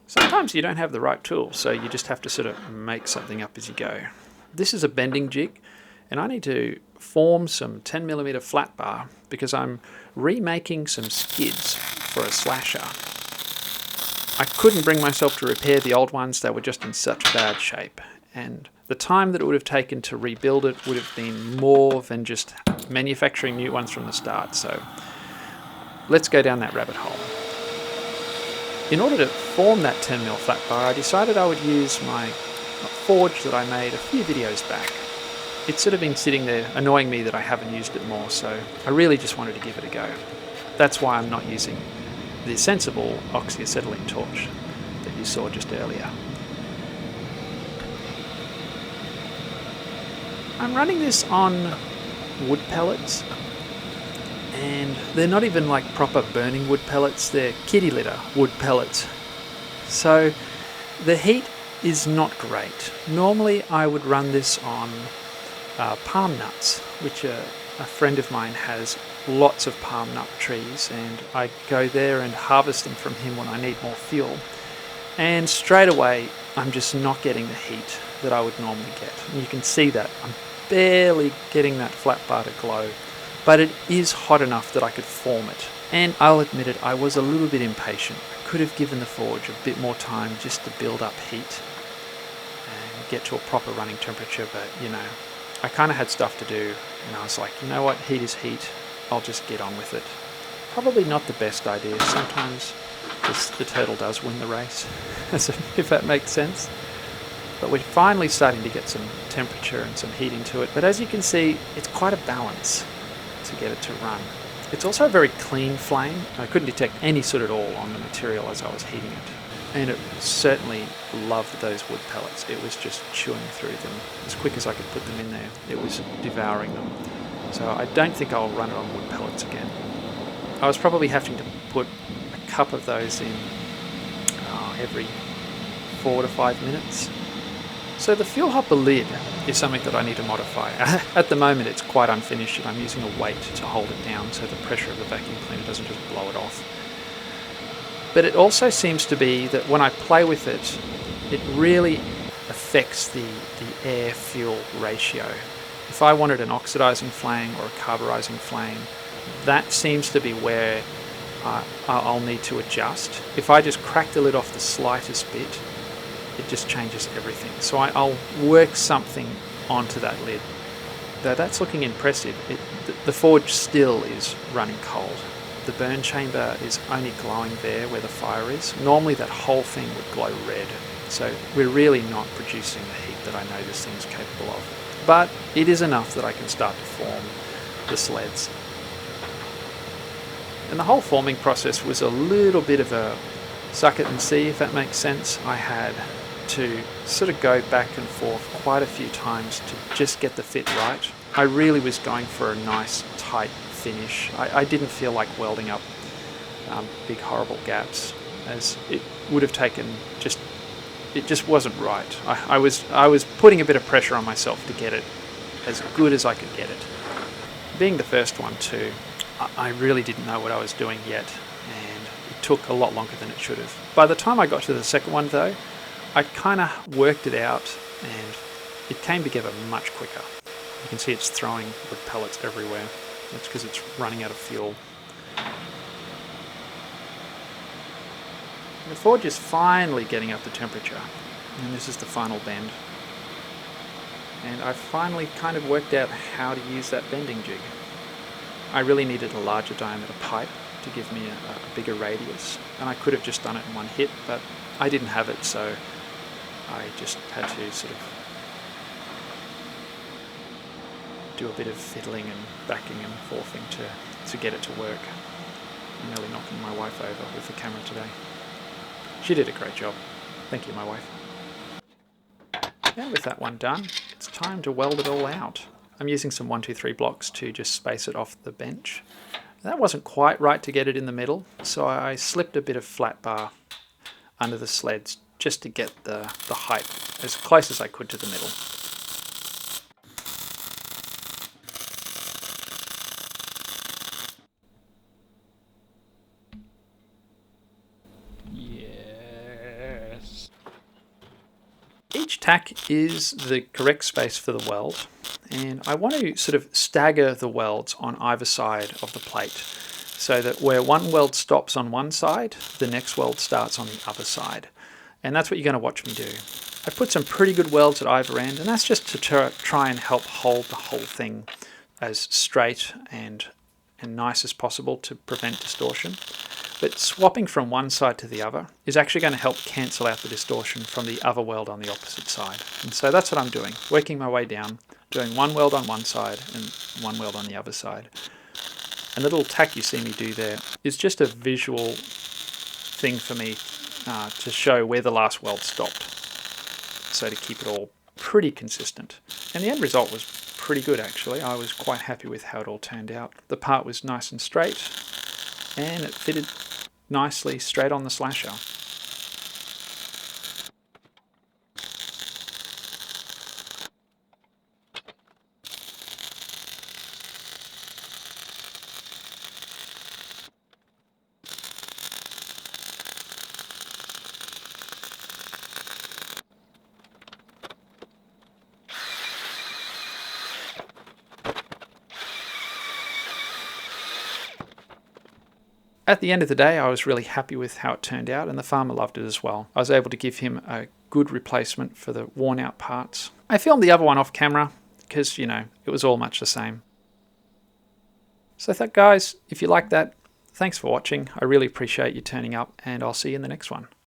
Sometimes you don't have the right tool, so you just have to sort of make something up as you go. This is a bending jig, and I need to form some 10mm flat bar because I'm remaking some skids for a slasher. I couldn't bring myself to repair the old ones, they were just in such bad shape, and the time that it would have taken to rebuild it would have been more than just manufacturing new ones from the start, so let's go down that rabbit hole. In order to form that 10mm flat bar, I decided I would use my forge that I made a few videos back. It's sort of been sitting there annoying me that I haven't used it more, so I really just wanted to give it a go. That's why I'm not using the sensible oxyacetylene torch that you saw just earlier. I'm running this on wood pellets, and they're not even like proper burning wood pellets, they're kitty litter wood pellets. So the heat is not great. Normally I would run this on palm nuts, which a friend of mine has lots of palm nut trees, and I go there and harvest them from him when I need more fuel. And straight away I'm just not getting the heat that I would normally get. And you can see that I'm barely getting that flat bar to glow. But it is hot enough that I could form it. And I'll admit it, I was a little bit impatient. I could have given the forge a bit more time just to build up heat and get to a proper running temperature, but you know, I kind of had stuff to do, and I was like, you know what, heat is heat, I'll just get on with it. Probably not the best idea. Sometimes the turtle does win the race, if that makes sense. But we're finally starting to get some temperature and some heat into it, but as you can see, it's quite a balance to get it to run. It's also a very clean flame. I couldn't detect any soot at all on the material as I was heating it. And it certainly loved those wood pellets. It was just chewing through them as quick as I could put them in there. It was devouring them. So I don't think I'll run it on wood pellets again. I was probably having to put a cup of those in every 4 to 5 minutes. So the fuel hopper lid is something that I need to modify. At the moment it's quite unfinished and I'm using a weight to hold it down so the pressure of the vacuum cleaner doesn't just blow it off. But it also seems to be that when I play with it, it really affects the air-fuel ratio. If I wanted an oxidizing flame or a carburizing flame, that seems to be where I'll need to adjust. If I just crack the lid off the slightest bit, it just changes everything. So I'll work something onto that lid. Though that's looking impressive, the forge still is running cold. The burn chamber is only glowing there where the fire is. Normally that whole thing would glow red. So we're really not producing the heat that I know this thing's capable of. But it is enough that I can start to form the sleds. And the whole forming process was a little bit of a suck it and see, if that makes sense. I had to sort of go back and forth quite a few times to just get the fit right. I really was going for a nice tight finish. I didn't feel like welding up big horrible gaps, as it would have taken it just wasn't right. I was putting a bit of pressure on myself to get it as good as I could get it. Being the first one too, I really didn't know what I was doing yet, and it took a lot longer than it should have. By the time I got to the second one though, I kind of worked it out and it came together much quicker. You can see it's throwing wood pellets everywhere. That's because it's running out of fuel. The forge is finally getting up to temperature, and this is the final bend. And I finally kind of worked out how to use that bending jig. I really needed a larger diameter pipe to give me a bigger radius, and I could have just done it in one hit, but I didn't have it, so I just had to sort of do a bit of fiddling and backing and forthing to get it to work. I'm nearly knocking my wife over with the camera today. She did a great job. Thank you, my wife. And with that one done, it's time to weld it all out. I'm using some 123 blocks to just space it off the bench. That wasn't quite right to get it in the middle, so I slipped a bit of flat bar under the sleds just to get the height as close as I could to the middle. each tack is the correct space for the weld, and I want to sort of stagger the welds on either side of the plate so that where one weld stops on one side, the next weld starts on the other side. And that's what you're going to watch me do. I put some pretty good welds at either end, and that's just to try and help hold the whole thing as straight and nice as possible to prevent distortion. But swapping from one side to the other is actually going to help cancel out the distortion from the other weld on the opposite side. And so that's what I'm doing, working my way down, doing one weld on one side and one weld on the other side. And the little tack you see me do there is just a visual thing for me to show where the last weld stopped. So to keep it all pretty consistent. And the end result was pretty good actually. I was quite happy with how it all turned out. The part was nice and straight, and it fitted nicely straight on the slasher. At the end of the day, I was really happy with how it turned out, and the farmer loved it as well. I was able to give him a good replacement for the worn out parts. I filmed the other one off camera because, you know, it was all much the same. So guys, if you like that, thanks for watching. I really appreciate you turning up, and I'll see you in the next one.